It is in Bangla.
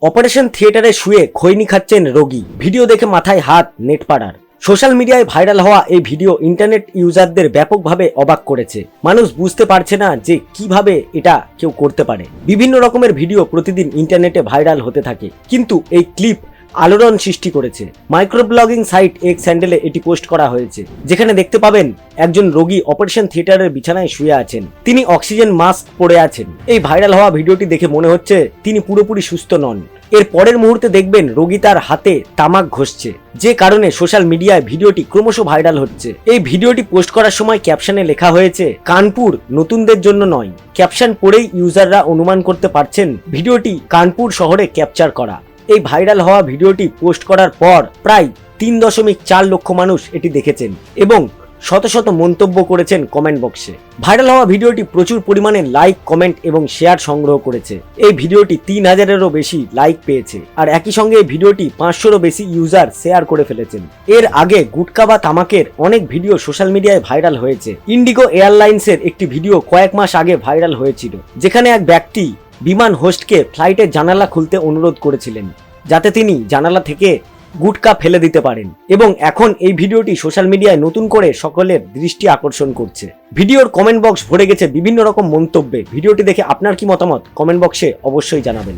অপারেশন থিয়েটারে শুয়ে খৈনি খাচ্ছেন রোগী, ভিডিও দেখে মাথায় হাত নেটপাড়ার। সোশ্যাল মিডিয়ায় ভাইরাল হওয়া এই ভিডিও ইন্টারনেট ইউজারদের ব্যাপকভাবে অবাক করেছে। মানুষ বুঝতে পারছে না যে কিভাবে এটা কেউ করতে পারে। বিভিন্ন রকমের ভিডিও প্রতিদিন ইন্টারনেটে ভাইরাল হতে থাকে, কিন্তু এই ক্লিপ আলোড়ন সৃষ্টি করেছে। মাইক্রো ব্লগিং সাইট এক্স হ্যান্ডেলে এটি পোস্ট করা হয়েছে, যেখানে দেখতে পাবেন একজন রোগী অপারেশন থিয়েটারের বিছানায় শুয়ে আছেন। তিনি অক্সিজেন মাস্ক পরে আছেন। এই ভাইরাল হওয়া ভিডিওটি দেখে মনে হচ্ছে তিনি পুরোপুরি সুস্থ নন। এর পরের মুহূর্তে দেখবেন রোগী তার হাতে তামাক ঘষছে, যে কারণে সোশ্যাল মিডিয়ায় ভিডিওটি ক্রমশ ভাইরাল হচ্ছে। এই ভিডিওটি পোস্ট করার সময় ক্যাপশনে লেখা হয়েছে, কানপুর নতুনদের জন্য নয়। ক্যাপশন পড়েই ইউজাররা অনুমান করতে পারছেন ভিডিওটি কানপুর শহরে ক্যাপচার করা। এই ভাইরাল হওয়া ভিডিওটি পোস্ট করার পর প্রায় 3.4 লক্ষ মানুষ এটি দেখেছেন এবং শত শত মন্তব্য করেছেন কমেন্ট বক্সে। ভাইরাল হওয়া ভিডিওটি প্রচুর পরিমাণে লাইক, কমেন্ট এবং শেয়ার সংগ্রহ করেছে। এই ভিডিওটি 3000-এরও বেশি লাইক পেয়েছে, আর একই সঙ্গে এই ভিডিওটি 500-রও বেশি ইউজার শেয়ার করে ফেলেছেন। এর আগে গুটকা বা তামাকের অনেক ভিডিও সোশ্যাল মিডিয়ায় ভাইরাল হয়েছে। ইন্ডিগো এয়ারলাইন্সের একটি ভিডিও কয়েক মাস আগে ভাইরাল হয়েছিল, যেখানে এক ব্যক্তি বিমান হোস্টকে ফ্লাইটের জানালা খুলতে অনুরোধ করেছিলেন, যাতে তিনি জানালা থেকে গুটকা ফেলে দিতে পারেন। এবং এখন এই ভিডিওটি সোশ্যাল মিডিয়ায় নতুন করে সকলের দৃষ্টি আকর্ষণ করছে। ভিডিওর কমেন্ট বক্স ভরে গেছে বিভিন্ন রকম মন্তব্যে। ভিডিওটি দেখে আপনার কি মতামত কমেন্ট বক্সে অবশ্যই জানাবেন।